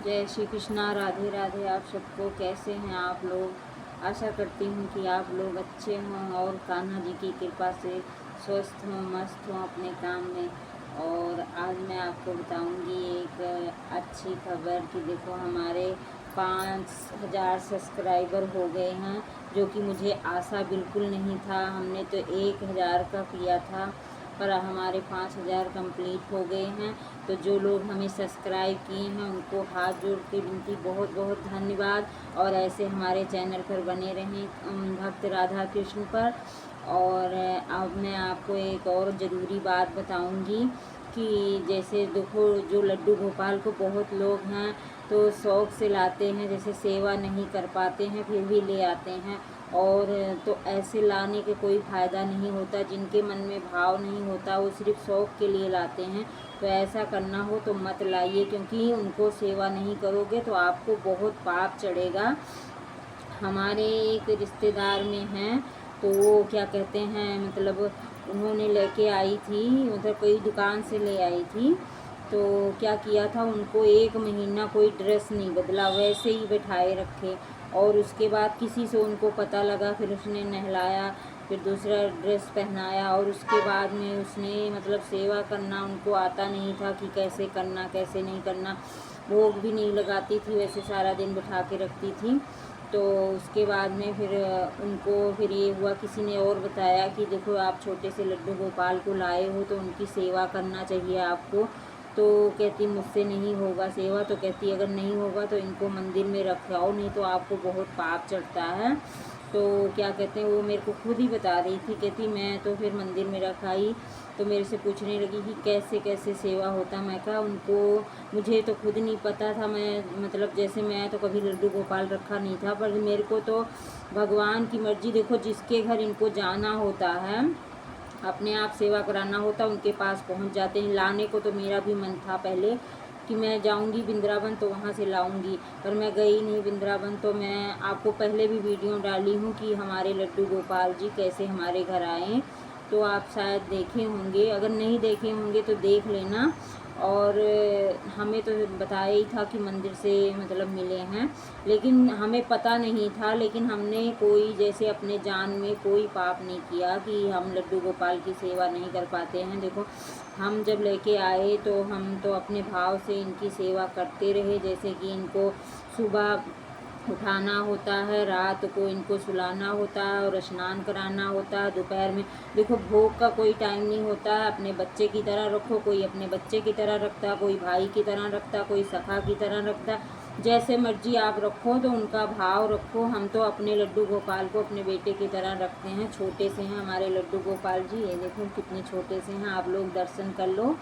जय श्री कृष्णा। राधे राधे। आप सबको कैसे हैं आप लोग। आशा करती हूँ कि आप लोग अच्छे हों और कान्हा जी की कृपा से स्वस्थ हों, मस्त हों अपने काम में। और आज मैं आपको बताऊंगी एक अच्छी खबर कि देखो हमारे 5000 सब्सक्राइबर हो गए हैं, जो कि मुझे आशा बिल्कुल नहीं था। हमने तो 1000 का किया था, पर हमारे 5000 कंप्लीट हो गए हैं। तो जो लोग हमें सब्सक्राइब किए हैं उनको हाथ जोड़ के विनती, बहुत बहुत धन्यवाद। और ऐसे हमारे चैनल पर बने रहें भक्त राधा कृष्ण पर। और अब मैं आपको एक और ज़रूरी बात बताऊंगी कि जैसे देखो, जो लड्डू गोपाल को बहुत लोग हैं तो शौक़ से लाते हैं, जैसे सेवा नहीं कर पाते हैं फिर भी ले आते हैं। और तो ऐसे लाने के कोई फ़ायदा नहीं होता, जिनके मन में भाव नहीं होता वो सिर्फ शौक़ के लिए लाते हैं। तो ऐसा करना हो तो मत लाइए, क्योंकि उनको सेवा नहीं करोगे तो आपको बहुत पाप चढ़ेगा। हमारे एक रिश्तेदार में हैं, तो वो क्या कहते हैं, मतलब उन्होंने लेके आई थी, मतलब कोई दुकान से ले आई थी। तो क्या किया था, उनको 1 महीना कोई ड्रेस नहीं बदला, वैसे ही बैठाए रखे। और उसके बाद किसी से उनको पता लगा, फिर उसने नहलाया, फिर दूसरा ड्रेस पहनाया। और उसके बाद में उसने मतलब सेवा करना उनको आता नहीं था कि कैसे करना कैसे नहीं करना। भोग भी नहीं लगाती थी, वैसे सारा दिन बिठा के रखती थी। तो उसके बाद में फिर उनको फिर ये हुआ, किसी ने और बताया कि देखो आप छोटे से लड्डू गोपाल को लाए हो तो उनकी सेवा करना चाहिए आपको। तो कहती मुझसे नहीं होगा सेवा। तो कहती अगर नहीं होगा तो इनको मंदिर में रख आओ, नहीं तो आपको बहुत पाप चढ़ता है। तो क्या कहते हैं, वो मेरे को खुद ही बता रही थी, कहती मैं तो फिर मंदिर में रख आई। तो मेरे से पूछने लगी कि कैसे कैसे सेवा होता। मैं कहा उनको, मुझे तो खुद नहीं पता था। मैं मतलब जैसे मैं तो कभी लड्डू गोपाल रखा नहीं था, पर मेरे को तो भगवान की मर्जी, देखो जिसके घर इनको जाना होता है, अपने आप सेवा कराना होता, उनके पास पहुंच जाते हैं। लाने को तो मेरा भी मन था पहले कि मैं जाऊंगी वृंदावन तो वहाँ से लाऊंगी, पर मैं गई नहीं वृंदावन। तो मैं आपको पहले भी वीडियो डाली हूँ कि हमारे लड्डू गोपाल जी कैसे हमारे घर आए, तो आप शायद देखे होंगे, अगर नहीं देखे होंगे तो देख लेना। और हमें तो बताया ही था कि मंदिर से मतलब मिले हैं, लेकिन हमें पता नहीं था। लेकिन हमने कोई जैसे अपने जान में कोई पाप नहीं किया कि हम लड्डू गोपाल की सेवा नहीं कर पाते हैं। देखो हम जब लेके आए तो हम तो अपने भाव से इनकी सेवा करते रहे, जैसे कि इनको सुबह उठाना होता है, रात को इनको सुलाना होता है और स्नान कराना होता है। दोपहर में देखो भोग का कोई टाइम नहीं होता है, अपने बच्चे की तरह रखो, कोई अपने बच्चे की तरह रखता, कोई भाई की तरह रखता, कोई सखा की तरह रखता। जैसे मर्जी आप रखो, तो उनका भाव रखो। हम तो अपने लड्डू गोपाल को अपने बेटे की तरह रखते हैं। छोटे से हैं हमारे लड्डू गोपाल जी, ये देखो कितने छोटे से हैं, आप लोग दर्शन कर लो।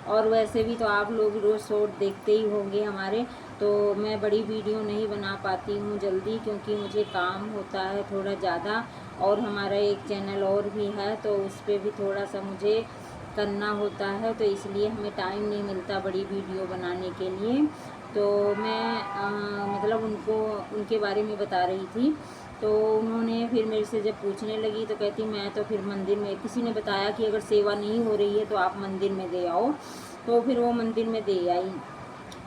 और वैसे भी तो आप लोग रोज़ शॉर्ट देखते ही होंगे हमारे, तो मैं बड़ी वीडियो नहीं बना पाती हूँ जल्दी, क्योंकि मुझे काम होता है थोड़ा ज़्यादा। और हमारा एक चैनल और भी है, तो उस पर भी थोड़ा सा मुझे करना होता है, तो इसलिए हमें टाइम नहीं मिलता बड़ी वीडियो बनाने के लिए। तो मैं मतलब उनको उनके बारे में बता रही थी। तो उन्होंने फिर मेरे से जब पूछने लगी तो कहती मैं तो फिर मंदिर में, किसी ने बताया कि अगर सेवा नहीं हो रही है तो आप मंदिर में दे आओ। तो फिर वो मंदिर में दे आई।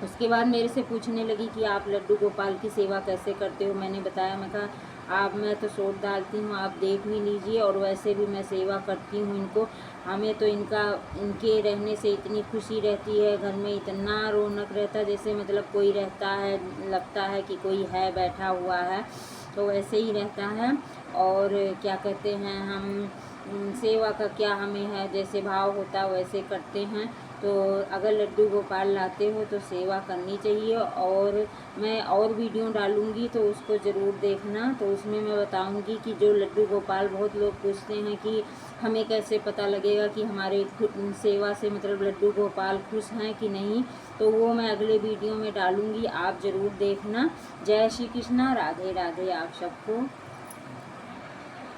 उसके बाद मेरे से पूछने लगी कि आप लड्डू गोपाल की सेवा कैसे करते हो। मैंने बताया, मैं कहा आप, मैं तो शॉर्ट डालती हूँ, आप देख भी लीजिए। और वैसे भी मैं सेवा करती हूँ इनको। हमें तो इनके रहने से इतनी खुशी रहती है, घर में इतना रौनक रहता है, जैसे मतलब कोई रहता है, लगता है कि कोई है बैठा हुआ है, तो वैसे ही रहता है। और क्या कहते हैं, हम सेवा का क्या हमें है, जैसे भाव होता है वैसे करते हैं। तो अगर लड्डू गोपाल लाते हो तो सेवा करनी चाहिए। और मैं और वीडियो डालूँगी तो उसको ज़रूर देखना। तो उसमें मैं बताऊँगी कि जो लड्डू गोपाल, बहुत लोग पूछते हैं कि हमें कैसे पता लगेगा कि हमारे सेवा से मतलब लड्डू गोपाल खुश हैं कि नहीं, तो वो मैं अगले वीडियो में डालूँगी, आप ज़रूर देखना। जय श्री कृष्णा। राधे राधे आप सबको।